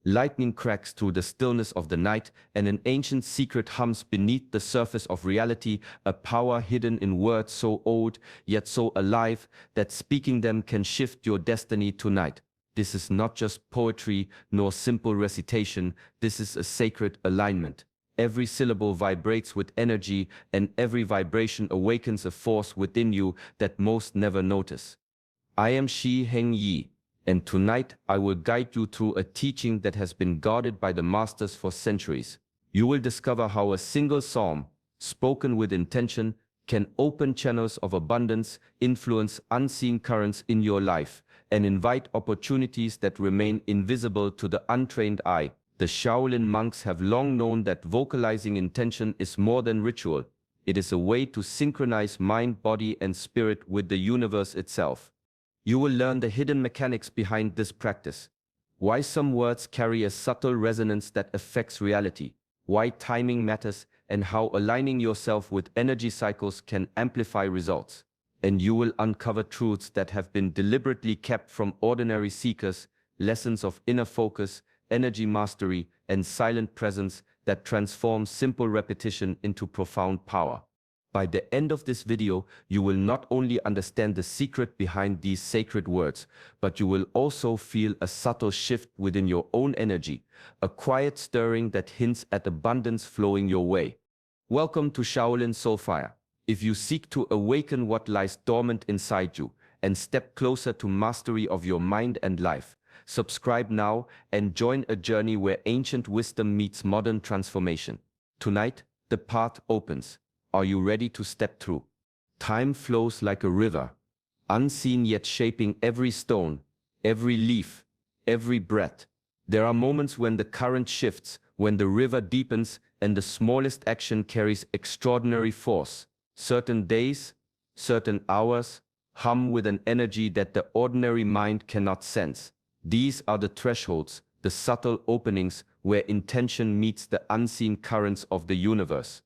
Lightning cracks through the stillness of the night, and an ancient secret hums beneath the surface of reality, a power hidden in words so old, yet so alive, that speaking them can shift your destiny tonight. This is not just poetry nor simple recitation, this is a sacred alignment. Every syllable vibrates with energy, and every vibration awakens a force within you that most never notice. I am Shi Heng Yi, and tonight I will guide you through a teaching that has been guarded by the masters for centuries. You will discover how a single psalm, spoken with intention, can open channels of abundance, influence unseen currents in your life, and invite opportunities that remain invisible to the untrained eye. The Shaolin monks have long known that vocalizing intention is more than ritual. It is a way to synchronize mind, body, and spirit with the universe itself. You will learn the hidden mechanics behind this practice. Why some words carry a subtle resonance that affects reality, why timing matters, and how aligning yourself with energy cycles can amplify results. And you will uncover truths that have been deliberately kept from ordinary seekers, lessons of inner focus, energy mastery, and silent presence that transform simple repetition into profound power. By the end of this video, you will not only understand the secret behind these sacred words, but you will also feel a subtle shift within your own energy, a quiet stirring that hints at abundance flowing your way. Welcome to Shaolin Soulfire. If you seek to awaken what lies dormant inside you and step closer to mastery of your mind and life, subscribe now and join a journey where ancient wisdom meets modern transformation. Tonight, the path opens. Are you ready to step through? Time flows like a river, unseen yet shaping every stone, every leaf, every breath. There are moments when the current shifts, when the river deepens, and the smallest action carries extraordinary force. Certain days, certain hours, hum with an energy that the ordinary mind cannot sense. These are the thresholds, the subtle openings where intention meets the unseen currents of the universe.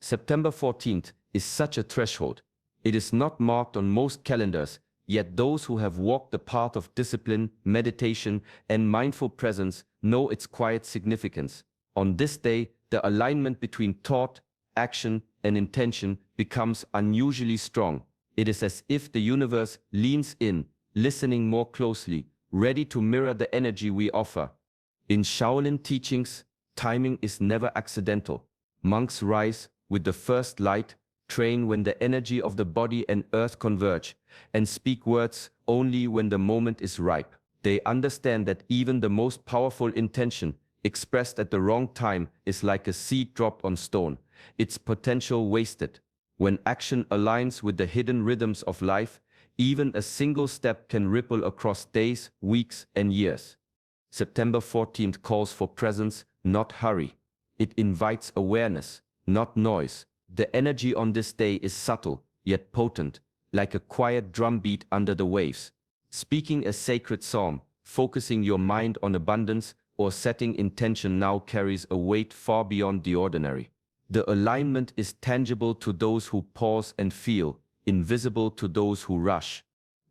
September 14th is such a threshold. It is not marked on most calendars, yet those who have walked the path of discipline, meditation, and mindful presence know its quiet significance. On this day, the alignment between thought, action, and intention becomes unusually strong. It is as if the universe leans in, listening more closely, ready to mirror the energy we offer. In Shaolin teachings, timing is never accidental. Monks rise with the first light, train when the energy of the body and earth converge, and speak words only when the moment is ripe. They understand that even the most powerful intention, expressed at the wrong time, is like a seed dropped on stone, its potential wasted. When action aligns with the hidden rhythms of life, even a single step can ripple across days, weeks, and years. September 14th calls for presence, not hurry. It invites awareness, not noise. The energy on this day is subtle, yet potent, like a quiet drumbeat under the waves. Speaking a sacred psalm, focusing your mind on abundance, or setting intention now carries a weight far beyond the ordinary. The alignment is tangible to those who pause and feel, invisible to those who rush.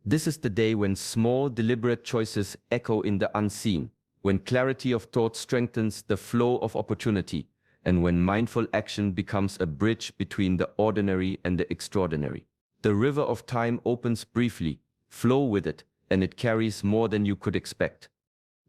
This is the day when small, deliberate choices echo in the unseen, when clarity of thought strengthens the flow of opportunity, and when mindful action becomes a bridge between the ordinary and the extraordinary. The river of time opens briefly, flow with it, and it carries more than you could expect.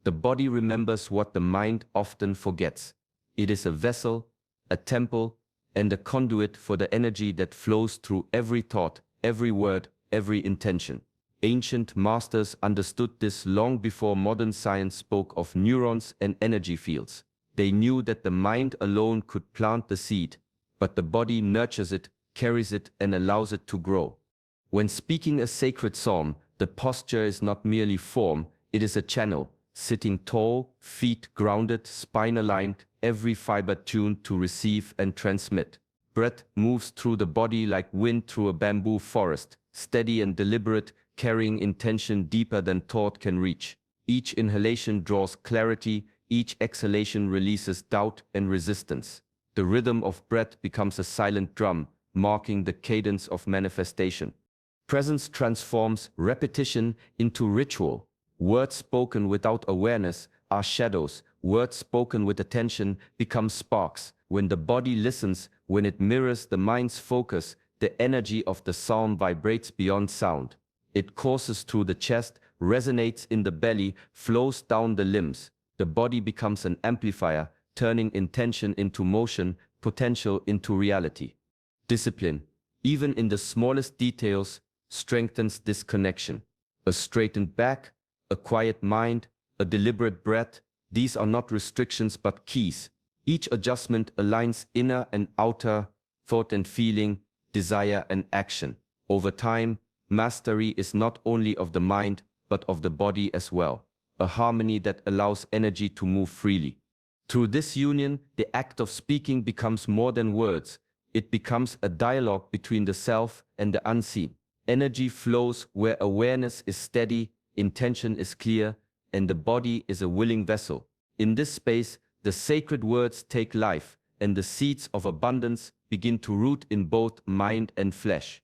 The body remembers what the mind often forgets. It is a vessel, a temple, and a conduit for the energy that flows through every thought, every word, every intention. Ancient masters understood this long before modern science spoke of neurons and energy fields. They knew that the mind alone could plant the seed, but the body nurtures it, carries it, and allows it to grow. When speaking a sacred psalm, the posture is not merely form, it is a channel, sitting tall, feet grounded, spine aligned, every fiber tuned to receive and transmit. Breath moves through the body like wind through a bamboo forest, steady and deliberate, carrying intention deeper than thought can reach. Each inhalation draws clarity, each exhalation releases doubt and resistance. The rhythm of breath becomes a silent drum, marking the cadence of manifestation. Presence transforms repetition into ritual. Words spoken without awareness are shadows, words spoken with attention become sparks. When the body listens, when it mirrors the mind's focus, the energy of the psalm vibrates beyond sound. It courses through the chest, resonates in the belly, flows down the limbs. The body becomes an amplifier, turning intention into motion, potential into reality. Discipline, even in the smallest details, strengthens this connection. A straightened back, a quiet mind, a deliberate breath, these are not restrictions but keys. Each adjustment aligns inner and outer, thought and feeling, desire and action. Over time, mastery is not only of the mind, but of the body as well, a harmony that allows energy to move freely. Through this union, the act of speaking becomes more than words. It becomes a dialogue between the self and the unseen. Energy flows where awareness is steady, intention is clear, and the body is a willing vessel. In this space, the sacred words take life, and the seeds of abundance begin to root in both mind and flesh.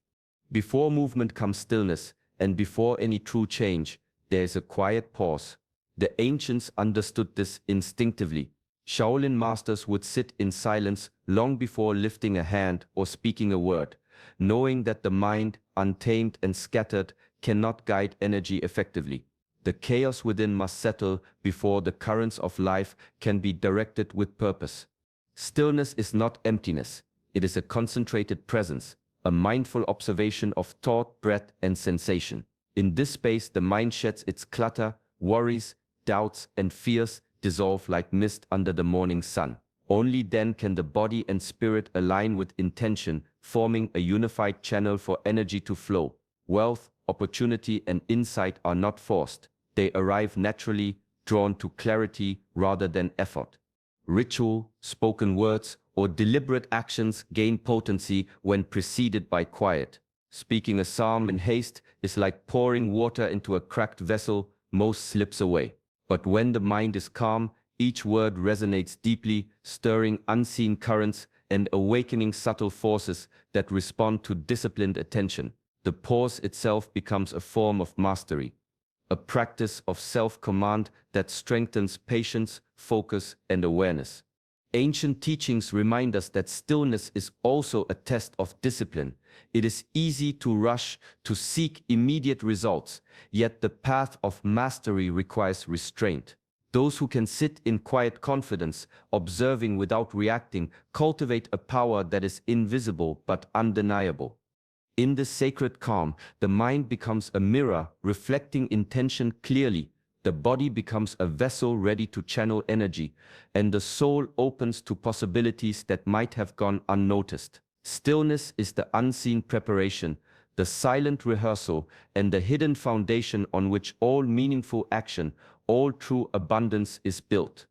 Before movement comes stillness, and before any true change, there is a quiet pause. The ancients understood this instinctively. Shaolin masters would sit in silence long before lifting a hand or speaking a word, knowing that the mind, untamed and scattered, cannot guide energy effectively. The chaos within must settle before the currents of life can be directed with purpose. Stillness is not emptiness. It is a concentrated presence, a mindful observation of thought, breath, and sensation. In this space, the mind sheds its clutter, worries, doubts, and fears dissolve like mist under the morning sun. Only then can the body and spirit align with intention, forming a unified channel for energy to flow. Wealth, opportunity, and insight are not forced. They arrive naturally, drawn to clarity rather than effort. Ritual, spoken words, or deliberate actions gain potency when preceded by quiet. Speaking a psalm in haste is like pouring water into a cracked vessel, most slips away. But when the mind is calm, each word resonates deeply, stirring unseen currents and awakening subtle forces that respond to disciplined attention. The pause itself becomes a form of mastery, a practice of self-command that strengthens patience, focus, and awareness. Ancient teachings remind us that stillness is also a test of discipline. It is easy to rush, to seek immediate results, yet the path of mastery requires restraint. Those who can sit in quiet confidence, observing without reacting, cultivate a power that is invisible but undeniable. In this sacred calm, the mind becomes a mirror, reflecting intention clearly. The body becomes a vessel ready to channel energy, and the soul opens to possibilities that might have gone unnoticed. Stillness is the unseen preparation, the silent rehearsal, and the hidden foundation on which all meaningful action, all true abundance is built.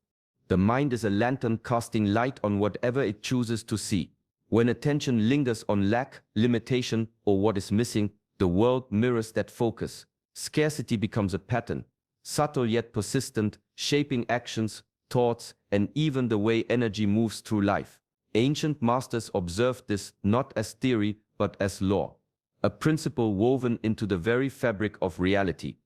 The mind is a lantern casting light on whatever it chooses to see. When attention lingers on lack, limitation, or what is missing, the world mirrors that focus. Scarcity becomes a pattern, subtle yet persistent, shaping actions, thoughts, and even the way energy moves through life. Ancient masters observed this not as theory but as law, a principle woven into the very fabric of reality.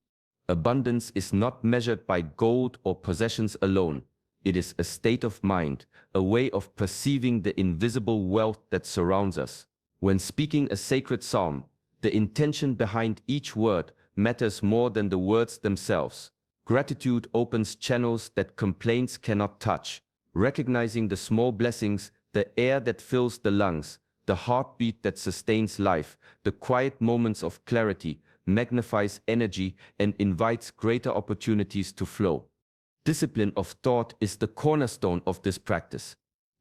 Abundance is not measured by gold or possessions alone. It is a state of mind, a way of perceiving the invisible wealth that surrounds us. When speaking a sacred psalm, the intention behind each word matters more than the words themselves. Gratitude opens channels that complaints cannot touch. Recognizing the small blessings, the air that fills the lungs, the heartbeat that sustains life, the quiet moments of clarity, magnifies energy and invites greater opportunities to flow. Discipline of thought is the cornerstone of this practice.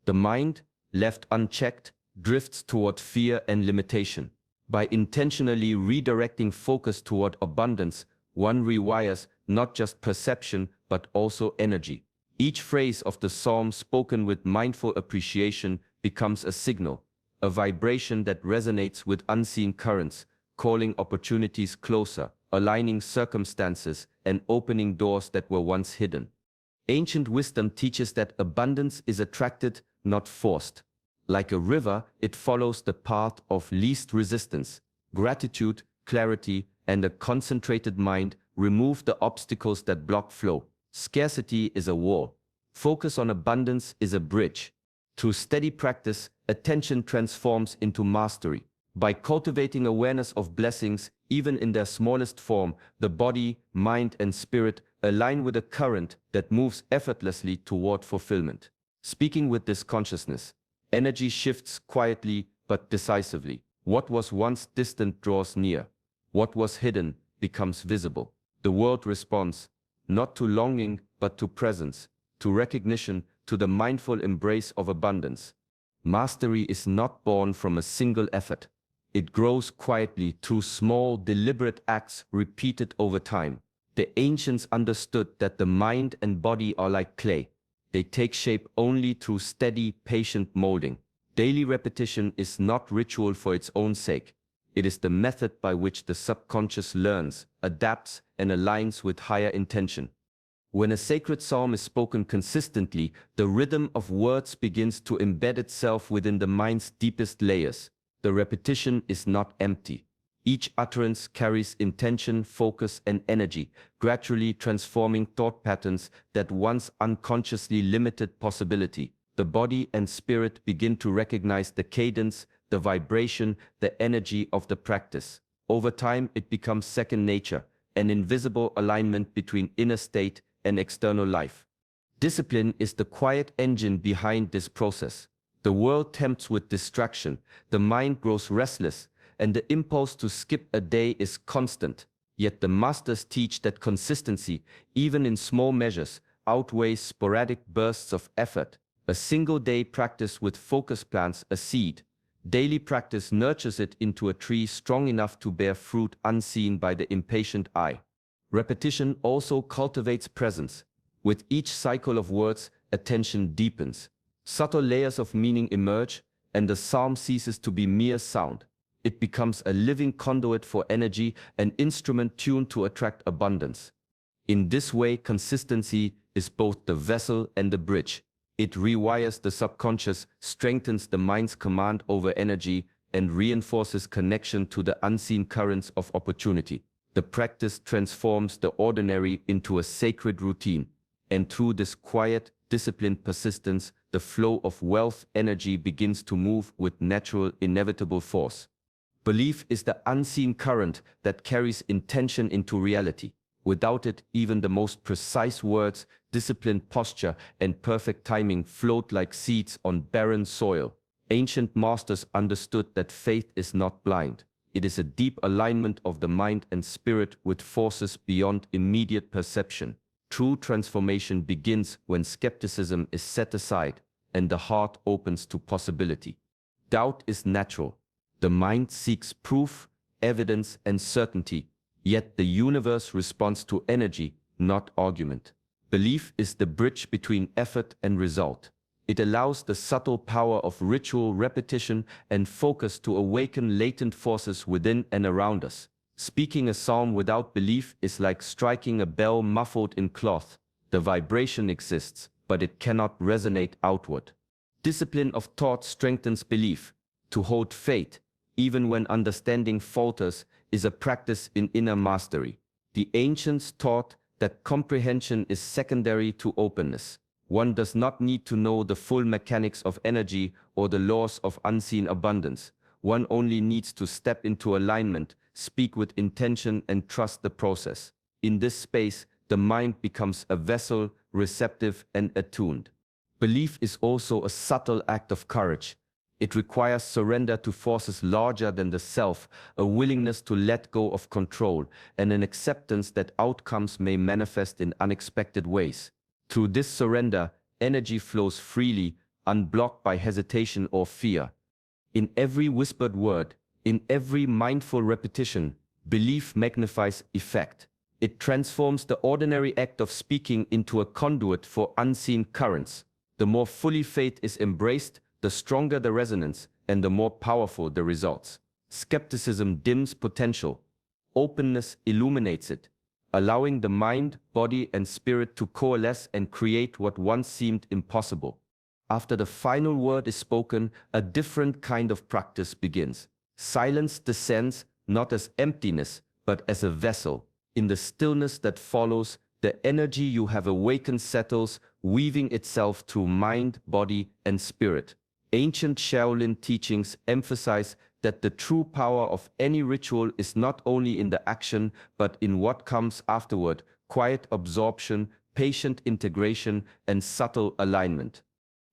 The mind, left unchecked, drifts toward fear and limitation. By intentionally redirecting focus toward abundance, one rewires not just perception but also energy. Each phrase of the psalm spoken with mindful appreciation becomes a signal, a vibration that resonates with unseen currents, calling opportunities closer, aligning circumstances, and opening doors that were once hidden. Ancient wisdom teaches that abundance is attracted, not forced. Like a river, it follows the path of least resistance. Gratitude, clarity, and a concentrated mind remove the obstacles that block flow. Scarcity is a wall. Focus on abundance is a bridge. Through steady practice, attention transforms into mastery. By cultivating awareness of blessings, even in their smallest form, the body, mind, and spirit align with a current that moves effortlessly toward fulfillment. Speaking with this consciousness, energy shifts quietly but decisively. What was once distant draws near. What was hidden becomes visible. The world responds, not to longing but to presence, to recognition, to the mindful embrace of abundance. Mastery is not born from a single effort. It grows quietly through small, deliberate acts repeated over time. The ancients understood that the mind and body are like clay. They take shape only through steady, patient molding. Daily repetition is not ritual for its own sake. It is the method by which the subconscious learns, adapts, and aligns with higher intention. When a sacred psalm is spoken consistently, the rhythm of words begins to embed itself within the mind's deepest layers. The repetition is not empty. Each utterance carries intention, focus, and energy, gradually transforming thought patterns that once unconsciously limited possibility. The body and spirit begin to recognize the cadence, the vibration, the energy of the practice. Over time, it becomes second nature, an invisible alignment between inner state and external life. Discipline is the quiet engine behind this process. The world tempts with distraction, the mind grows restless, and the impulse to skip a day is constant. Yet the masters teach that consistency, even in small measures, outweighs sporadic bursts of effort. A single day practice with focus plants a seed. Daily practice nurtures it into a tree strong enough to bear fruit unseen by the impatient eye. Repetition also cultivates presence. With each cycle of words, attention deepens. Subtle layers of meaning emerge, and the psalm ceases to be mere sound. It becomes a living conduit for energy, an instrument tuned to attract abundance. In this way, consistency is both the vessel and the bridge. It rewires the subconscious, strengthens the mind's command over energy, and reinforces connection to the unseen currents of opportunity. The practice transforms the ordinary into a sacred routine, and through this quiet, disciplined persistence, the flow of wealth energy begins to move with natural, inevitable force. Belief is the unseen current that carries intention into reality. Without it, even the most precise words, disciplined posture, and perfect timing float like seeds on barren soil. Ancient masters understood that faith is not blind. It is a deep alignment of the mind and spirit with forces beyond immediate perception. True transformation begins when skepticism is set aside and the heart opens to possibility. Doubt is natural. The mind seeks proof, evidence, and certainty, yet the universe responds to energy, not argument. Belief is the bridge between effort and result. It allows the subtle power of ritual repetition and focus to awaken latent forces within and around us. Speaking a psalm without belief is like striking a bell muffled in cloth. The vibration exists, but it cannot resonate outward. Discipline of thought strengthens belief. To hold faith, even when understanding falters, is a practice in inner mastery. The ancients taught that comprehension is secondary to openness. One does not need to know the full mechanics of energy or the laws of unseen abundance. One only needs to step into alignment, speak with intention, and trust the process. In this space, the mind becomes a vessel, receptive and attuned. Belief is also a subtle act of courage. It requires surrender to forces larger than the self, a willingness to let go of control, and an acceptance that outcomes may manifest in unexpected ways. Through this surrender, energy flows freely, unblocked by hesitation or fear. In every whispered word, in every mindful repetition, belief magnifies effect. It transforms the ordinary act of speaking into a conduit for unseen currents. The more fully faith is embraced, the stronger the resonance and the more powerful the results. Skepticism dims potential. Openness illuminates it, allowing the mind, body, and spirit to coalesce and create what once seemed impossible. After the final word is spoken, a different kind of practice begins. Silence descends not as emptiness, but as a vessel. In the stillness that follows, the energy you have awakened settles, weaving itself through mind, body, and spirit. Ancient Shaolin teachings emphasize that the true power of any ritual is not only in the action, but in what comes afterward: quiet absorption, patient integration, and subtle alignment.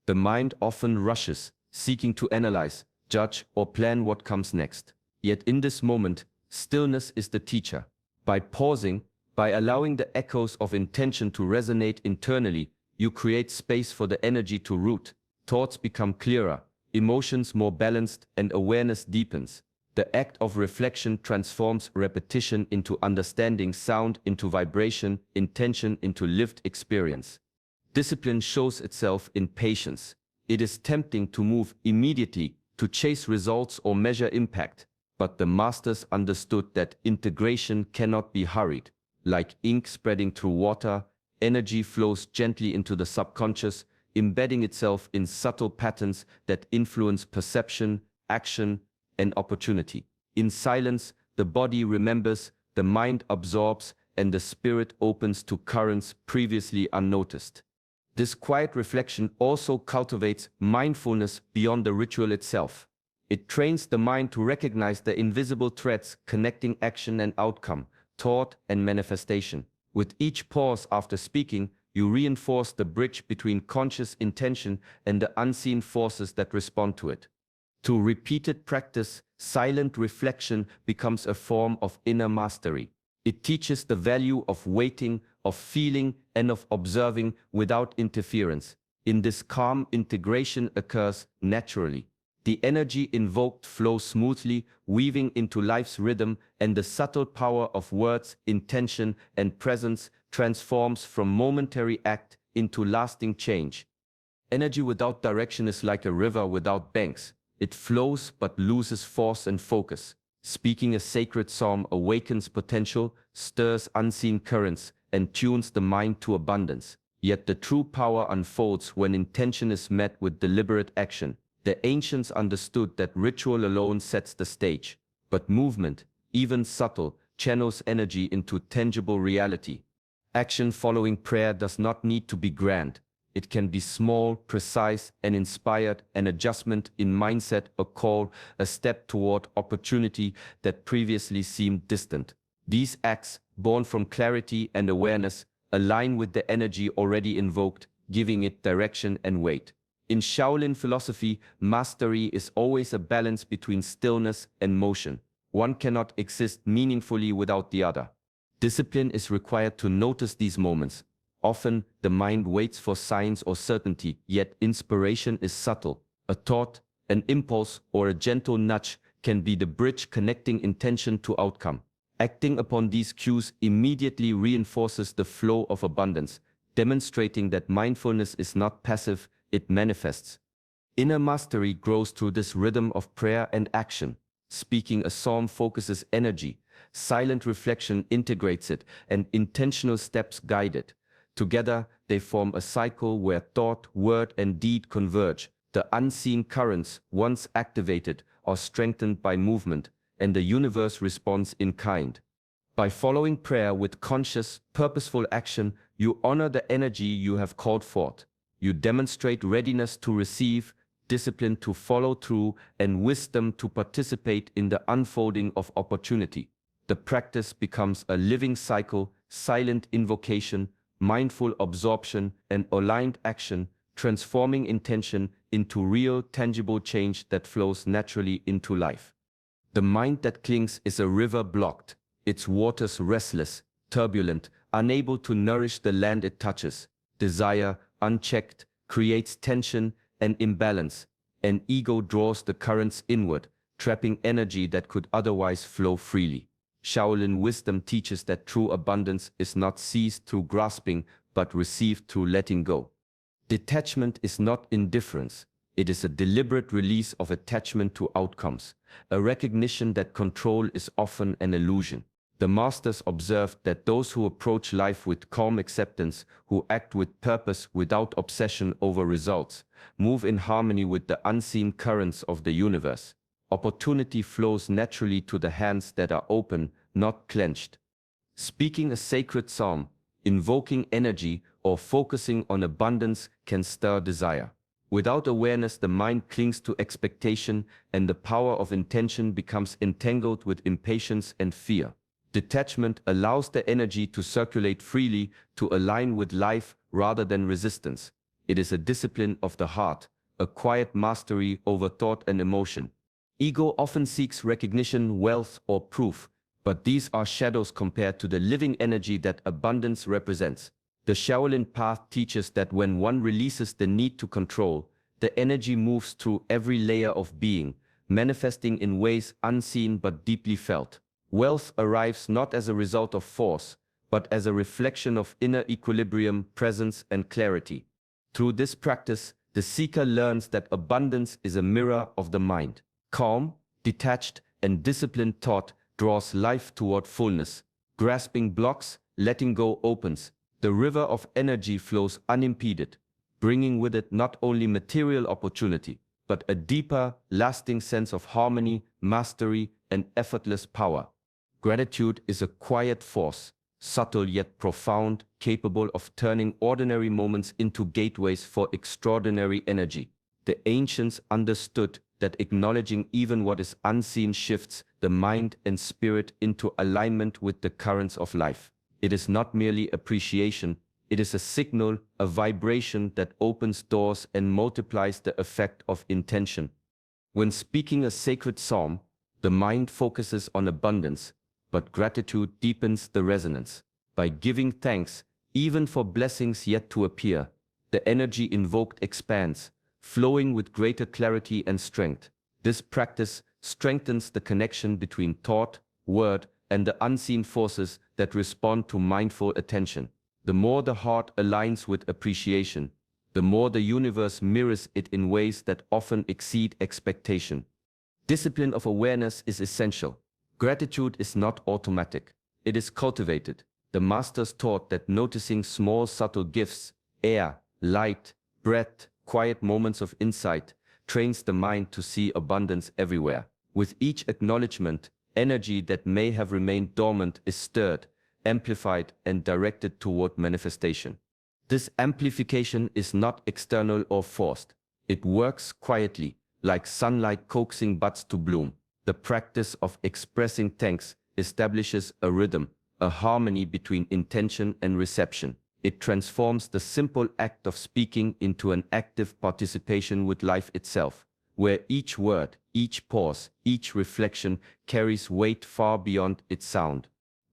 The mind often rushes, seeking to analyze, judge, or plan what comes next. Yet in this moment, stillness is the teacher. By pausing, by allowing the echoes of intention to resonate internally, you create space for the energy to root. Thoughts become clearer, emotions more balanced, and awareness deepens. The act of reflection transforms repetition into understanding, sound into vibration, intention into lived experience. Discipline shows itself in patience. It is tempting to move immediately, to chase results or measure impact. But the masters understood that integration cannot be hurried. Like ink spreading through water, energy flows gently into the subconscious, embedding itself in subtle patterns that influence perception, action, and opportunity. In silence, the body remembers, the mind absorbs, and the spirit opens to currents previously unnoticed. This quiet reflection also cultivates mindfulness beyond the ritual itself. It trains the mind to recognize the invisible threads connecting action and outcome, thought and manifestation. With each pause after speaking, you reinforce the bridge between conscious intention and the unseen forces that respond to it. Through repeated practice, silent reflection becomes a form of inner mastery. It teaches the value of waiting, of feeling, and of observing without interference. In this calm, integration occurs naturally. The energy invoked flows smoothly, weaving into life's rhythm, and the subtle power of words, intention, and presence transforms from momentary act into lasting change. Energy without direction is like a river without banks. It flows but loses force and focus. Speaking a sacred psalm awakens potential, stirs unseen currents, and tunes the mind to abundance. Yet the true power unfolds when intention is met with deliberate action. The ancients understood that ritual alone sets the stage, but movement, even subtle, channels energy into tangible reality. Action following prayer does not need to be grand. It can be small, precise, and inspired, an adjustment in mindset, a call, a step toward opportunity that previously seemed distant. These acts, born from clarity and awareness, align with the energy already invoked, giving it direction and weight. In Shaolin philosophy, mastery is always a balance between stillness and motion. One cannot exist meaningfully without the other. Discipline is required to notice these moments. Often, the mind waits for signs or certainty, yet inspiration is subtle. A thought, an impulse, or a gentle nudge can be the bridge connecting intention to outcome. Acting upon these cues immediately reinforces the flow of abundance, demonstrating that mindfulness is not passive, it manifests. Inner mastery grows through this rhythm of prayer and action. Speaking a psalm focuses energy, silent reflection integrates it, and intentional steps guide it. Together, they form a cycle where thought, word, and deed converge. The unseen currents, once activated, are strengthened by movement, and the universe responds in kind. By following prayer with conscious, purposeful action, you honor the energy you have called forth. You demonstrate readiness to receive, discipline to follow through, and wisdom to participate in the unfolding of opportunity. The practice becomes a living cycle, silent invocation, mindful absorption, and aligned action, transforming intention into real, tangible change that flows naturally into life. The mind that clings is a river blocked, its waters restless, turbulent, unable to nourish the land it touches. Desire, unchecked, creates tension and imbalance. An ego draws the currents inward, trapping energy that could otherwise flow freely. Shaolin wisdom teaches that true abundance is not seized through grasping, but received through letting go. Detachment is not indifference. It is a deliberate release of attachment to outcomes, a recognition that control is often an illusion. The masters observed that those who approach life with calm acceptance, who act with purpose without obsession over results, move in harmony with the unseen currents of the universe. Opportunity flows naturally to the hands that are open, not clenched. Speaking a sacred psalm, Invoking energy or focusing on abundance can stir desire. Without awareness, the mind clings to expectation, and the power of intention becomes entangled with impatience and fear. Detachment allows the energy to circulate freely, to align with life rather than resistance. It is a discipline of the heart, a quiet mastery over thought and emotion. Ego often seeks recognition, wealth, or proof, but these are shadows compared to the living energy that abundance represents. The Shaolin path teaches that when one releases the need to control, the energy moves through every layer of being, manifesting in ways unseen but deeply felt. Wealth arrives not as a result of force, but as a reflection of inner equilibrium, presence, and clarity. Through this practice, the seeker learns that abundance is a mirror of the mind. Calm, detached, and disciplined thought draws life toward fullness. Grasping blocks, letting go opens. The river of energy flows unimpeded, bringing with it not only material opportunity, but a deeper, lasting sense of harmony, mastery, and effortless power. Gratitude is a quiet force, subtle yet profound, capable of turning ordinary moments into gateways for extraordinary energy. The ancients understood that acknowledging even what is unseen shifts the mind and spirit into alignment with the currents of life. It is not merely appreciation, it is a signal, a vibration that opens doors and multiplies the effect of intention. When speaking a sacred psalm, the mind focuses on abundance, but gratitude deepens the resonance. By giving thanks, even for blessings yet to appear, the energy invoked expands, flowing with greater clarity and strength. This practice strengthens the connection between thought, word, and the unseen forces that respond to mindful attention. The more the heart aligns with appreciation, the more the universe mirrors it in ways that often exceed expectation. Discipline of awareness is essential. Gratitude is not automatic. It is cultivated. The masters taught that noticing small subtle gifts, air, light, breath, quiet moments of insight, trains the mind to see abundance everywhere. With each acknowledgement, energy that may have remained dormant is stirred, amplified, and directed toward manifestation. This amplification is not external or forced. It works quietly, like sunlight coaxing buds to bloom. The practice of expressing thanks establishes a rhythm, a harmony between intention and reception. It transforms the simple act of speaking into an active participation with life itself, where each word, each pause, each reflection carries weight far beyond its sound.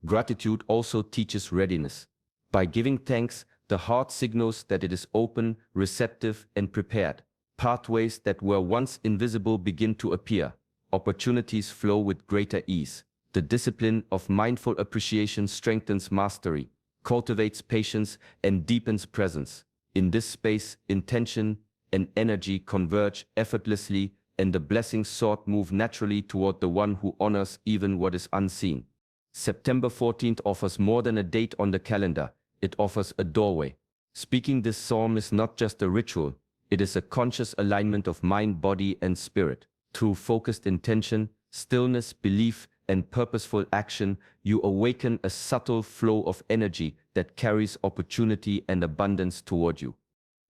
Gratitude also teaches readiness. By giving thanks, the heart signals that it is open, receptive, and prepared. Pathways that were once invisible begin to appear. Opportunities flow with greater ease. The discipline of mindful appreciation strengthens mastery, cultivates patience, and deepens presence. In this space, intention and energy converge effortlessly, and the blessings sought move naturally toward the one who honors even what is unseen. September 14th offers more than a date on the calendar. It offers a doorway. Speaking this psalm is not just a ritual, it is a conscious alignment of mind, body, and spirit. Through focused intention, stillness, belief, and purposeful action, you awaken a subtle flow of energy that carries opportunity and abundance toward you.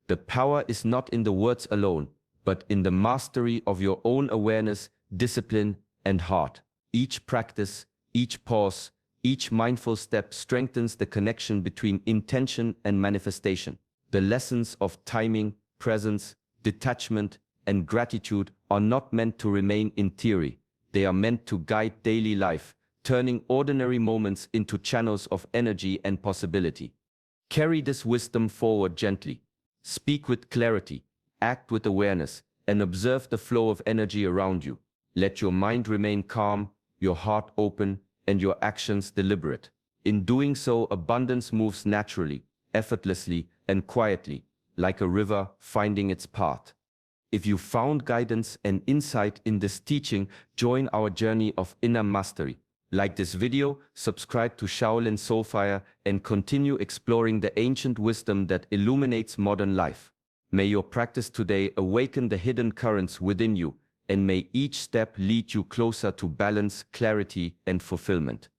The power is not in the words alone, but in the mastery of your own awareness, discipline, and heart. Each practice, each pause, each mindful step strengthens the connection between intention and manifestation. The lessons of timing, presence, detachment, and gratitude are not meant to remain in theory. They are meant to guide daily life, turning ordinary moments into channels of energy and possibility. Carry this wisdom forward gently. Speak with clarity, act with awareness, and observe the flow of energy around you. Let your mind remain calm, your heart open, and your actions deliberate. In doing so, abundance moves naturally, effortlessly, and quietly, like a river finding its path. If you found guidance and insight in this teaching, join our journey of inner mastery. Like this video, subscribe to Shaolin Soulfire, and continue exploring the ancient wisdom that illuminates modern life. May your practice today awaken the hidden currents within you, and may each step lead you closer to balance, clarity, and fulfillment.